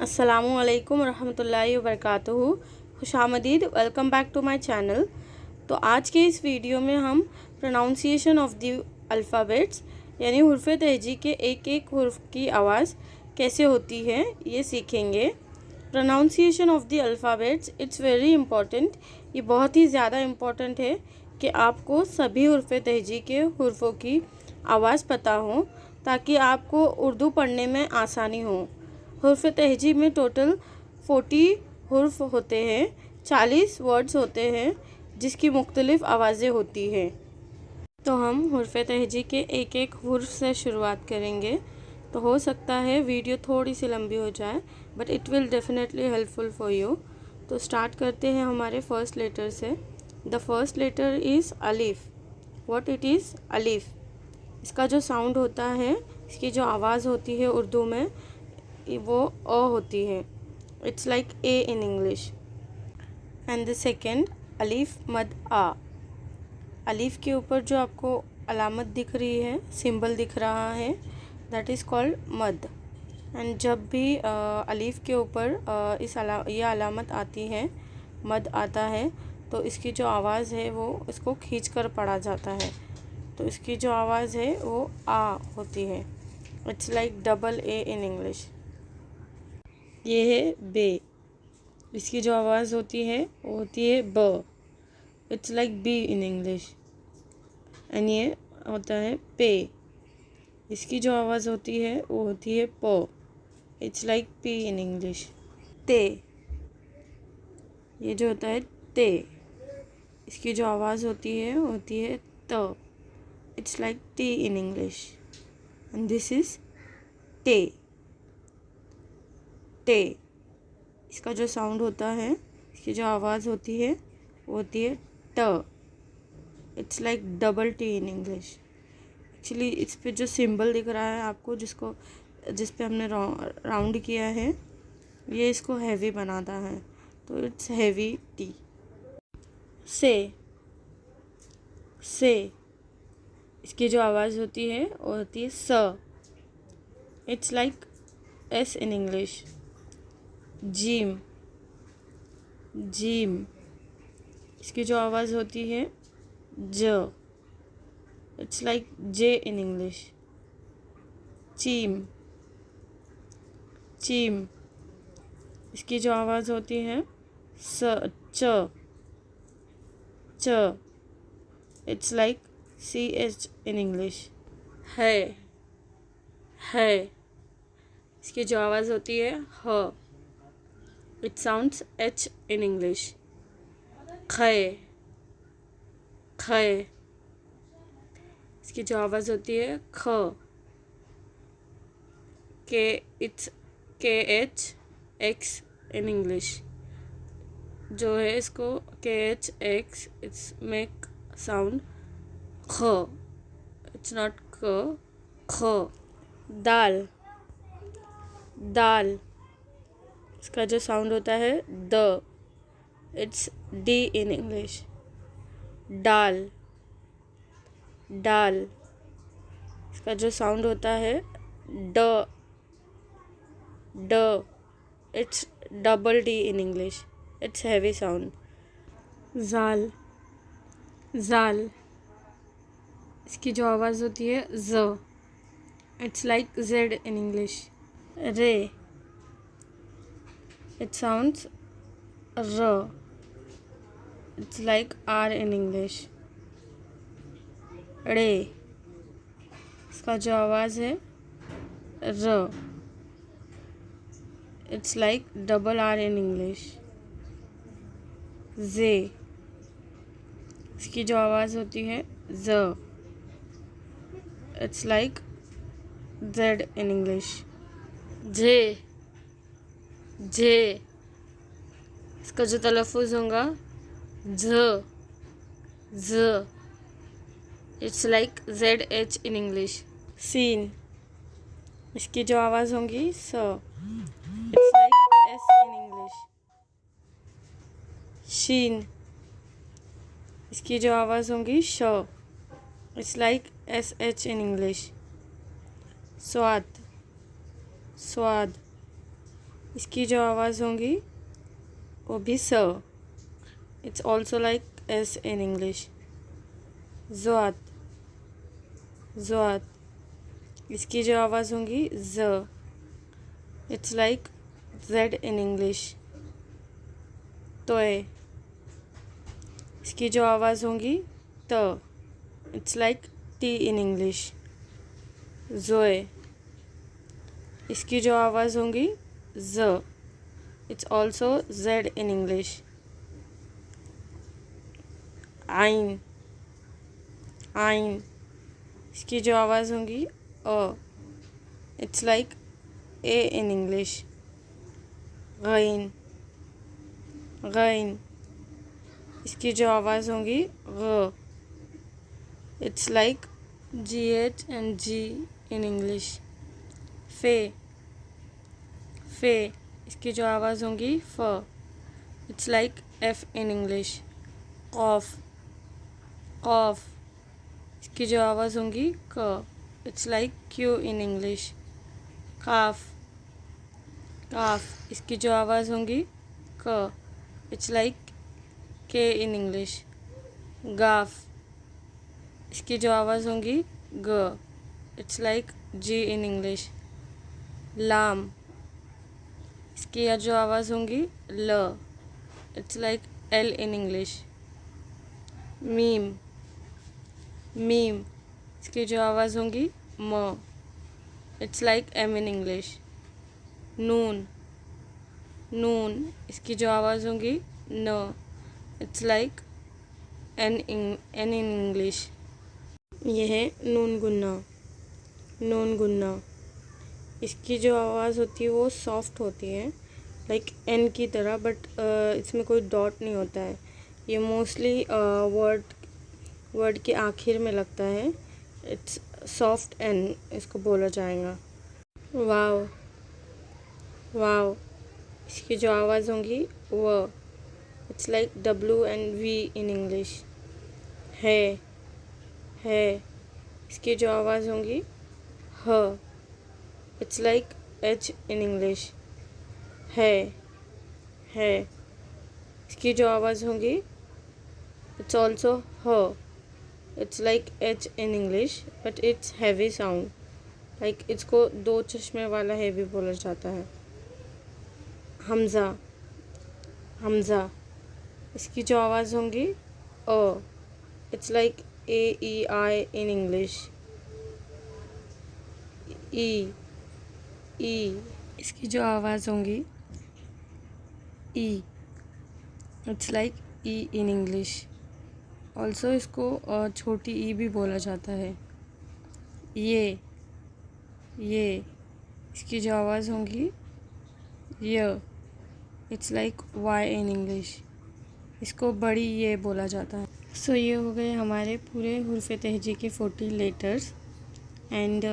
अस्सलामुअलैकुम रहमतुल्लाहि वबरकातुहू। खुशामदीद, welcome back to my channel. तो आज के इस वीडियो में हम प्रोनाउंसिएशन ऑफ द अल्फ़ाबेट्स यानी हुर्फ़ तहजी के एक एक हुर्फ की आवाज़ कैसे होती है ये सीखेंगे। Pronunciation of the alphabets it's very important. ये बहुत ही ज़्यादा इम्पॉर्टेंट है कि आपको सभी हुर्फ़ तहजी के हुर्फ़ों की आवाज़ पता हो ताकि आपको उर्दू पढ़ने में आसानी हो। हुर्फ़ तहजी में टोटल 40 हुर्फ होते हैं, 40 वर्ड्स होते हैं जिसकी मुख्तलिफ़ आवाज़ें होती हैं। तो हम हुर्फ़ तहजी के एक एक हुर्फ से शुरुआत करेंगे। तो हो सकता है वीडियो थोड़ी सी लंबी हो जाए but it will definitely helpful for you. तो स्टार्ट करते हैं हमारे फर्स्ट लेटर से। द फर्स्ट लेटर इज़ अलिफ। What it is? अलिफ। इसका जो साउंड होता है, इसकी जो आवाज़ होती है उर्दू में वो अ होती है। It's like A in English. And the second Alif मद आ। अलीफ के ऊपर जो आपको अलामत दिख रही है, सिंबल दिख रहा है, दैट इज़ कॉल्ड मद। एंड जब भी अलीफ के ऊपर ये अलामत आती है, मद आता है, तो इसकी जो आवाज़ है वो इसको खींच कर पढ़ा जाता है। तो इसकी जो आवाज़ है वो आ होती है। It's like double A in English. ये है बे। इसकी जो आवाज़ होती है वो होती है ब। It's like be in English. And ये होता है पे। इसकी जो आवाज़ होती है वो होती है प। It's like P in English. ते। ये जो होता है ते। इसकी जो आवाज़ होती है वो होती है त। It's like T in English. And this is टे। टे। इसका जो साउंड होता है, इसकी जो आवाज़ होती है वो होती है ट। It's like double T in English. Actually इस पे जो सिंबल दिख रहा है आपको, जिस पे हमने राउंड किया है, ये इसको हैवी बनाता है, तो इट्स हैवी टी। से। से। इसकी जो आवाज़ होती है वो होती है स। It's like S in English. जीम। जीम। इसकी जो आवाज़ होती है ज। It's like J in English. चीम। चीम। इसकी जो आवाज़ होती है स च। च। It's like C H in English. है। है। इसकी जो आवाज़ होती है ह। It sounds H in English. खे। खे। इसकी जो आवाज़ होती है ख। के। इट्स के एच एक्स इन इंग्लिश। जो है इसको K H X, it's make sound ख। इट्स नॉट क। ख। दाल। दाल। इसका जो साउंड होता है द। It's D in English. डाल। डाल। इसका जो साउंड होता है ड। ड। It's double D in English. It's heavy sound. जाल। जाल। इसकी जो आवाज़ होती है ज। It's like Z in English. रे। इट साउंड्स र। It's like R in English. रे। इसका जो आवाज़ है र। It's like double R in English. जे। इसकी जो आवाज़ होती है ज। It's like Z in English. जे। जे। इसका जो तलफ़ुज़ होगा झ। झ। It's like Z H in English. सीन। इसकी जो आवाज़ होगी स। It's like S in English. शीन। इसकी जो आवाज़ होगी श। It's like S H in English. स्वाद। स्वाद। इसकी जो आवाज़ होंगी वो भी स। It's also like S in English. ज़्वात, ज़्वात, इसकी जो आवाज़ होंगी ज़। It's like Z in English. तोय, इसकी जो आवाज़ होंगी त। It's like T in English. ज़ोए, इसकी जो आवाज़ होंगी ज़। It's also Z in English. आइन, आइन, इसकी जो आवाज़ होंगी अ। It's like A in English. गैन, गैन, इसकी जो आवाज़ होंगी ग। It's like GH and G in English. फे, फे, इसकी जो आवाज़ होंगी फ। It's like F in English. कॉफ, कॉफ, इसकी जो आवाज़ होंगी क। It's like Q in English. काफ, काफ, इसकी जो आवाज़ होंगी क। It's like K in English. गाफ, इसकी जो आवाज़ होंगी ग। It's like G in English. लाम, इसकी जो आवाज़ होंगी ल। It's like L in English. मीम, मीम, इसकी जो आवाज़ होंगी म। It's like M in English. नून, नून, इसकी जो आवाज़ होंगी न। It's like N in English. यह है नून गुन्ना, नून गुन्ना, इसकी जो आवाज़ होती है वो सॉफ्ट होती है लाइक एन की तरह, बट इसमें कोई डॉट नहीं होता है। ये मोस्टली वर्ड के आखिर में लगता है। इट्स सॉफ्ट एन इसको बोला जाएगा। वाव, वाव, इसकी जो आवाज़ होंगी व। It's like W and V in English. है, इसकी जो आवाज़ होंगी ह। It's like H in English. है, इसकी जो आवाज़ होंगी इट्स ऑल्सो ह। It's like H in English but it's heavy sound, like इसको दो चश्मे वाला हैवी बोला जाता है। हमज़ा, हमज़ा, इसकी जो आवाज़ होंगी अ। It's like AEI in English. ई, इसकी जो आवाज़ होंगी ई। It's like E in English. Also इसको छोटी ई भी बोला जाता है। ये, इसकी जो आवाज़ होंगी य। It's like Y in English. इसको बड़ी ये बोला जाता है। सो ये हो गए हमारे पूरे हुर्फ़े तहजी के 40 लेटर्स। एंड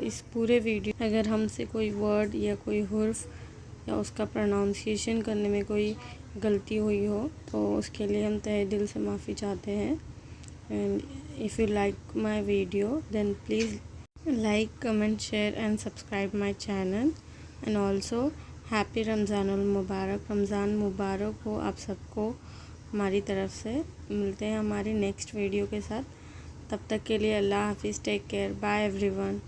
इस पूरे वीडियो अगर हमसे कोई वर्ड या कोई हुर्फ या उसका प्रोनाउंसिएशन करने में कोई गलती हुई हो तो उसके लिए हम तहे दिल से माफ़ी चाहते हैं। And if you like my video then please like, comment, share and subscribe my channel. And also happy रमज़ानुल मुबारक। रमज़ान मुबारक हो आप सबको हमारी तरफ से। मिलते हैं हमारी नेक्स्ट वीडियो के साथ, तब तक के लिए अल्लाह हाफिज़, टेक केयर, बाय एवरीवन।